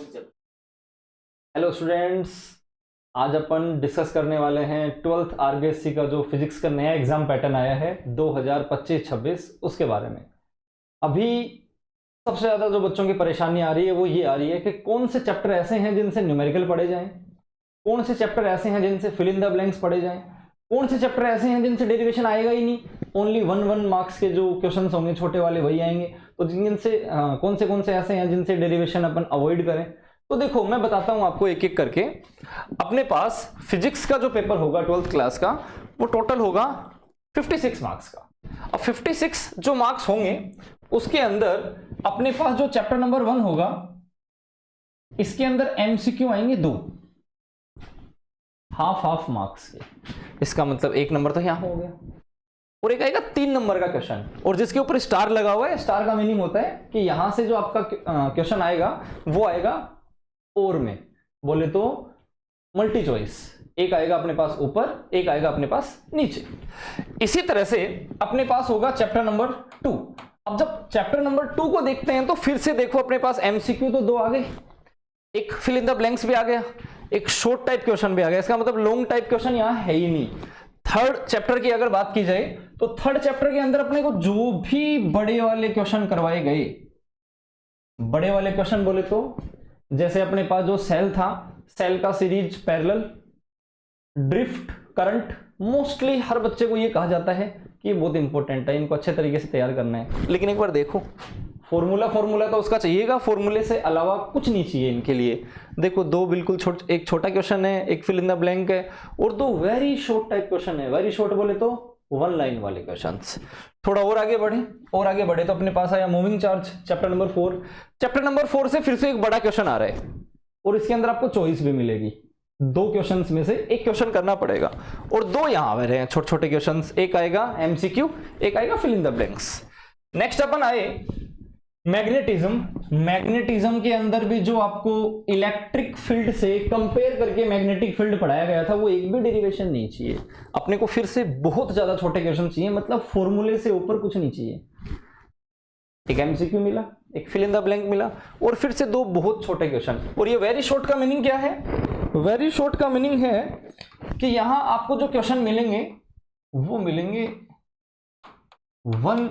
Hello students, आज अपन discuss करने वाले हैं 12th आरबीएससी का जो फिजिक्स का नया एग्जाम पैटर्न आया है 2025-26 उसके बारे में। अभी सबसे ज़्यादा जो बच्चों की परेशानी आ रही है वो ये आ रही है कि कौन से चैप्टर ऐसे हैं जिनसे न्यूमेरिकल पढ़े जाएं, कौन से चैप्टर ऐसे हैं जिनसे फिल इन द ब्लैंक्स पढ़े जाएं, कौन से चैप्टर ऐसे हैं जिनसे डेरिवेशन आएगा ही नहीं, ओनली 1 मार्क्स के जो क्वेश्चन होंगे छोटे वाले वही आएंगे। तो जिनसे कौन से ऐसे हैं जिनसे डेरिवेशन अपन अवॉइड करें। तो देखो मैं बताता हूं आपको एक एक करके। अपने पास फिजिक्स का जो पेपर होगा 12th क्लास का वो टोटल होगा 56 मार्क्स का। अब 56 जो मार्क्स होंगे उसके अंदर अपने पास जो चैप्टर नंबर 1 होगा इसके अंदर एमसीक्यू आएंगे 2 हाफ मार्क्स के। इसका मतलब 1 नंबर तो यहां हो गया और एक आएगा 3 नंबर का क्वेश्चन, और जिसके ऊपर स्टार लगा हुआ है। स्टार का मीनिंग होता है कि यहां से जो आपका क्वेश्चन आएगा वो आएगा और में बोले तो मल्टी चॉइस, एक आएगा अपने पास ऊपर, एक आएगा अपने पास नीचे। इसी तरह से अपने पास होगा चैप्टर नंबर 2। अब जब चैप्टर नंबर 2 को देखते हैं तो फिर से देखो अपने पास एमसीक्यू तो 2 आ गए, एक फिल इन द ब्लैंक्स भी आ गया, एक शॉर्ट टाइप क्वेश्चन भी आ गया। इसका मतलब लॉन्ग टाइप क्वेश्चन यहां है ही नहीं। थर्ड चैप्टर की अगर बात की जाए तो थर्ड चैप्टर के अंदर अपने को जो भी बड़े वाले क्वेश्चन करवाए गए, बड़े वाले क्वेश्चन बोले तो जैसे अपने पास जो सेल था, सेल का series parallel, drift, current, mostly हर बच्चे को ये कहा जाता है कि ये बहुत इंपॉर्टेंट है, इनको अच्छे तरीके से तैयार करना है। लेकिन एक बार देखो फॉर्मूला तो उसका चाहिएगा, फॉर्मूले से अलावा कुछ नहीं चाहिए इनके लिए। देखो 2 बिल्कुल एक छोटा क्वेश्चन है, एक फिल इन द ब्लैंक है, और 2 वेरी शॉर्ट टाइप क्वेश्चन है। वेरी शॉर्ट बोले तो 1 लाइन वाले क्वेश्चंस। थोड़ा और आगे बढ़े तो अपने पास आया moving charge, chapter number 4। Chapter number 4 से फिर से एक बड़ा क्वेश्चन आ रहा है और इसके अंदर आपको चॉइस भी मिलेगी। 2 क्वेश्चंस में से एक क्वेश्चन करना पड़ेगा, और 2 यहां आ रहे हैं छोटे छोटे क्वेश्चंस, एक आएगा एमसीक्यू, एक आएगा fill in the blanks. Next अपन आए मैग्नेटिज्म के अंदर भी जो आपको इलेक्ट्रिक फील्ड से कंपेयर करके मैग्नेटिक फील्ड पढ़ाया गया था वो एक भी डेरिवेशन नहीं चाहिए अपने को। फिर से बहुत ज्यादा छोटे क्वेश्चन चाहिए, मतलब फॉर्मूले से ऊपर कुछ नहीं चाहिए। एक एमसीक्यू मिला, एक फिल इन द ब्लैंक मिला, और फिर से 2 बहुत छोटे क्वेश्चन। और ये वेरी शॉर्ट का मीनिंग क्या है? वेरी शॉर्ट का मीनिंग है कि यहां आपको जो क्वेश्चन मिलेंगे वो मिलेंगे 1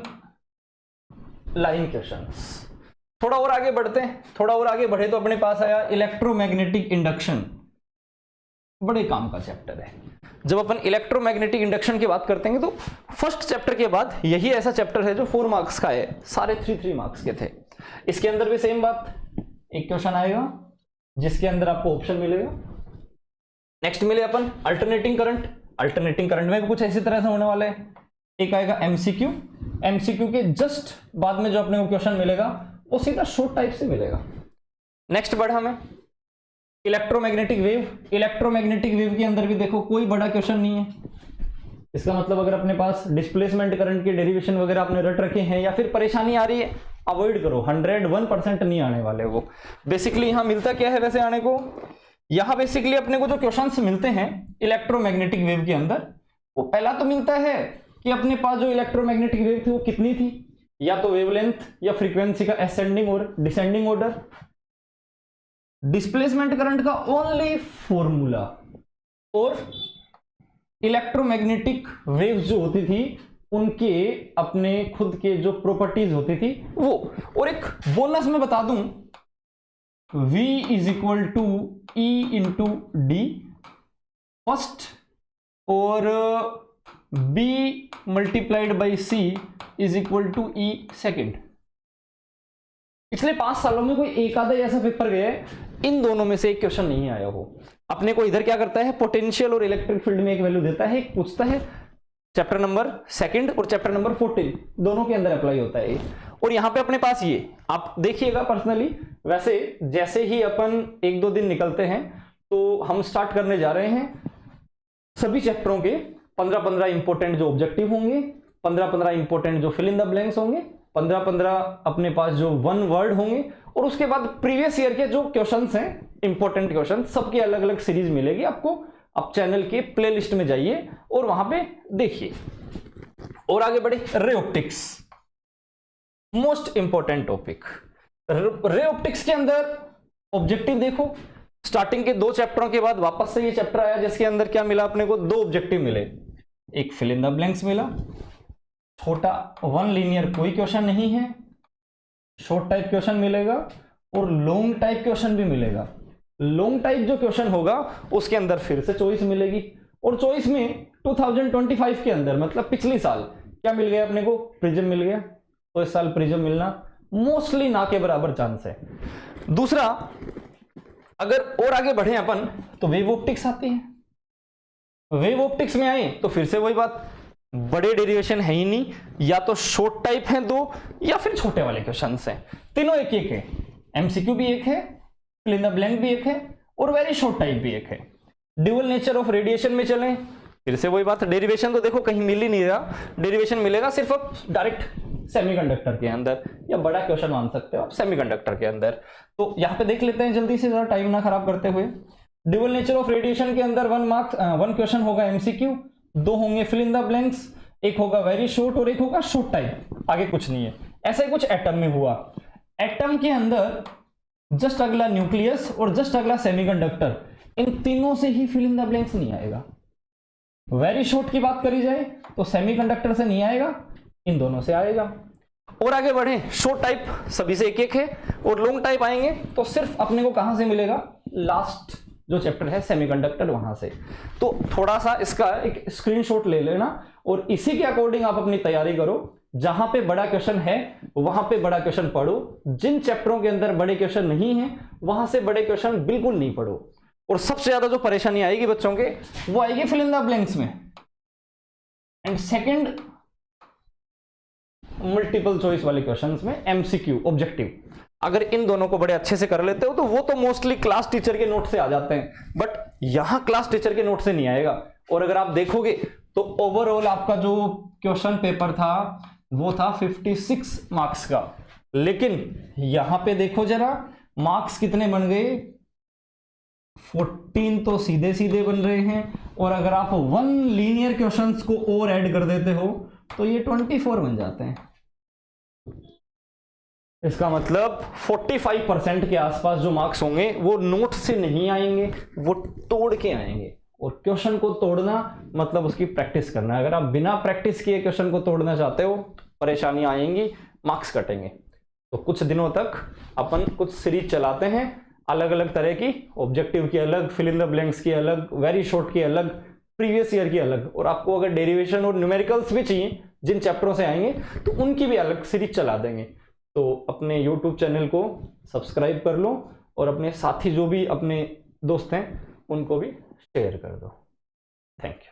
लाइन क्वेश्चंस। थोड़ा और आगे बढ़े तो अपने पास आया इलेक्ट्रोमैग्नेटिक इंडक्शन। बड़े काम का चैप्टर है। जब अपन इलेक्ट्रोमैग्नेटिक इंडक्शन की बात करते हैं तो फर्स्ट चैप्टर के बाद यही ऐसा चैप्टर है जो 4 मार्क्स का है, सारे 3 मार्क्स के थे। इसके अंदर भी सेम बात, एक क्वेश्चन आएगा जिसके अंदर आपको ऑप्शन मिलेगा। नेक्स्ट मिले अपन अल्टरनेटिंग करंट में भी कुछ इसी तरह से होने वाला है। एक आएगा एमसीक्यू के जस्ट बाद में जो अपने को क्वेश्चन मिलेगा वो सीधा शॉर्ट टाइप से मिलेगा। नेक्स्ट बढ़ा हमें इलेक्ट्रोमैग्नेटिक वेव के अंदर भी देखो कोई बड़ा क्वेश्चन नहीं है। इसका मतलब अगर अपने पास डिस्प्लेसमेंट करंट के डेरिवेशन वगैरह आपने रट रखे हैं या फिर परेशानी आ रही है, अवॉइड करो, 101% नहीं आने वाले वो। बेसिकली यहां मिलता क्या है वैसे आने को, यहां बेसिकली अपने को जो क्वेश्चंस मिलते हैं इलेक्ट्रोमैग्नेटिक वेव के अंदर, वो पहला तो मिलता है कि अपने पास जो इलेक्ट्रोमैग्नेटिक वेव थी वो कितनी थी, या तो वेवलेंथ या फ्रीक्वेंसी का असेंडिंग और डिसेंडिंग ऑर्डर। डिस्प्लेसमेंट करंट का ओनली फॉर्मूला, और इलेक्ट्रोमैग्नेटिक वेव जो होती थी उनके अपने खुद के जो प्रॉपर्टीज होती थी वो। और एक बोनस में बता दूं, V = E × D फर्स्ट और B × C = E सेकेंड। पिछले 5 सालों में कोई एक आधा ऐसा पेपर गया है इन दोनों में से एक क्वेश्चन नहीं आया हो। अपने को इधर क्या करता है, पोटेंशियल और इलेक्ट्रिक फील्ड में एक वैल्यू देता है, एक पूछता है चैप्टर नंबर 2 और चैप्टर नंबर 14 दोनों के अंदर अप्लाई होता है। और यहां पे अपने पास ये आप देखिएगा पर्सनली, वैसे जैसे ही अपन 1-2 दिन निकलते हैं तो हम स्टार्ट करने जा रहे हैं सभी चैप्टरों के 15-15 इंपॉर्टेंट जो ऑब्जेक्टिव होंगे, 15-15 इंपॉर्टेंट जो फिल इन द ब्लैंक्स होंगे, 15-15 अपने पास जो 1 वर्ड होंगे, और उसके बाद प्रीवियस ईयर के जो क्वेश्चंस हैं इंपॉर्टेंट क्वेश्चन सबकी अलग अलग सीरीज मिलेगी आपको। आप चैनल के प्लेलिस्ट में जाइए और वहां पे देखिए। और आगे बढ़े, ray optics, most important topic. Ray optics के अंदर ऑब्जेक्टिव देखो, स्टार्टिंग के 2 चैप्टरों के बाद वापस से ये चैप्टर आया जिसके अंदर क्या मिला अपने को, 2 ऑब्जेक्टिव मिले। एक फिल इन द ब्लैंक्स मिला, छोटा 1 लीनियर कोई क्वेश्चन नहीं है, शॉर्ट टाइप क्वेश्चन मिलेगा और लॉन्ग टाइप क्वेश्चन भी मिलेगा। लॉन्ग टाइप जो क्वेश्चन होगा उसके अंदर फिर से चॉइस मिलेगी, और चॉइस में 2025 के अंदर मतलब पिछले साल क्या मिल गया अपने को, प्रिज्म मिल गया। तो इस साल प्रिज्म मिलना मोस्टली ना के बराबर चांस है। दूसरा, अगर और आगे बढ़े अपन तो वेव ऑप्टिक्स आती है। वेव ऑप्टिक्स में आए तो फिर से वही बात, बड़े डेरिवेशन है ही नहीं, या तो शॉर्ट टाइप हैं 2 या फिर छोटे वाले क्वेश्चन हैं। तीनों एक एक है, एमसीक्यू भी एक है, फिल इन द ब्लैंक भी एक है और वेरी शॉर्ट टाइप भी एक है। ड्यूअल नेचर ऑफ रेडिएशन में चलें, फिर से वही बात, डेरिवेशन तो देखो कहीं मिल ही नहीं रहा, डेरिवेशन मिलेगा सिर्फ अब डायरेक्ट सेमीकंडक्टर के अंदर, या बड़ा क्वेश्चन मान सकते हो आप सेमीकंडक्टर के अंदर। तो यहां पे देख लेते हैं जल्दी से, जरा टाइम ना खराब करते हुए। ड्यूअल नेचर ऑफ रेडिएशन के अंदर 1 क्वेश्चन होगा एमसीक्यू, 2 होंगे फिल इन द ब्लैंक्स, एक होगा वेरी शॉर्ट और एक होगा शॉर्ट टाइप, आगे कुछ नहीं है। ऐसा ही कुछ एटम में हुआ, एटम के अंदर जस्ट अगला न्यूक्लियस और जस्ट अगला सेमीकंडक्टर, इन तीनों से ही फिल इन द ब्लैंक्स नहीं आएगा। वेरी शॉर्ट की बात करी जाए तो सेमीकंडक्टर से नहीं आएगा, इन दोनों से आएगा। और आगे बढ़े, शॉर्ट टाइप सभी से एक एक है, और लॉन्ग टाइप आएंगे तो सिर्फ अपने को कहां से मिलेगा, लास्ट जो चैप्टर है सेमीकंडक्टर, वहां से। तो थोड़ा सा इसका एक स्क्रीनशॉट ले लेना और इसी के अकॉर्डिंग आप अपनी तैयारी करो। जहां पे बड़ा क्वेश्चन है वहां पे बड़ा क्वेश्चन पढ़ो, जिन चैप्टरों के अंदर बड़े क्वेश्चन नहीं है वहां से बड़े क्वेश्चन बिल्कुल नहीं पढ़ो। और सबसे ज्यादा जो परेशानी आएगी बच्चों के वो आएगी फिल इन द ब्लैंक्स में, एंड सेकंड मल्टीपल चॉइस वाले क्वेश्चंस में, एमसीक्यू ऑब्जेक्टिव। अगर इन दोनों को बड़े अच्छे से कर लेते हो तो वो तो मोस्टली क्लास टीचर के नोट से आ जाते हैं, बट यहां क्लास टीचर के नोट से नहीं आएगा। और अगर आप देखोगे तो ओवरऑल आपका जो क्वेश्चन पेपर था वो था 56 मार्क्स का, लेकिन यहां पे देखो जरा मार्क्स कितने बन गए, 14 तो सीधे सीधे बन रहे हैं, और अगर आप 1 लीनियर क्वेश्चंस को और ऐड कर देते हो तो ये 24 बन जाते हैं। इसका मतलब 45% के आसपास जो मार्क्स होंगे वो नोट से नहीं आएंगे, वो तोड़ के आएंगे। और क्वेश्चन को तोड़ना मतलब उसकी प्रैक्टिस करना। अगर आप बिना प्रैक्टिस किए क्वेश्चन को तोड़ना चाहते हो परेशानी आएंगी, मार्क्स कटेंगे। तो कुछ दिनों तक अपन कुछ सीरीज चलाते हैं, अलग अलग तरह की, ऑब्जेक्टिव की अलग, फिल इन द ब्लैंक्स की अलग, वेरी शॉर्ट की अलग, प्रीवियस ईयर की अलग, और आपको अगर डेरिवेशन और न्यूमेरिकल्स भी चाहिए जिन चैप्टरों से आएंगे तो उनकी भी अलग सीरीज चला देंगे। तो अपने YouTube चैनल को सब्सक्राइब कर लो और अपने साथी जो भी अपने दोस्त हैं उनको भी शेयर कर दो। Thank you.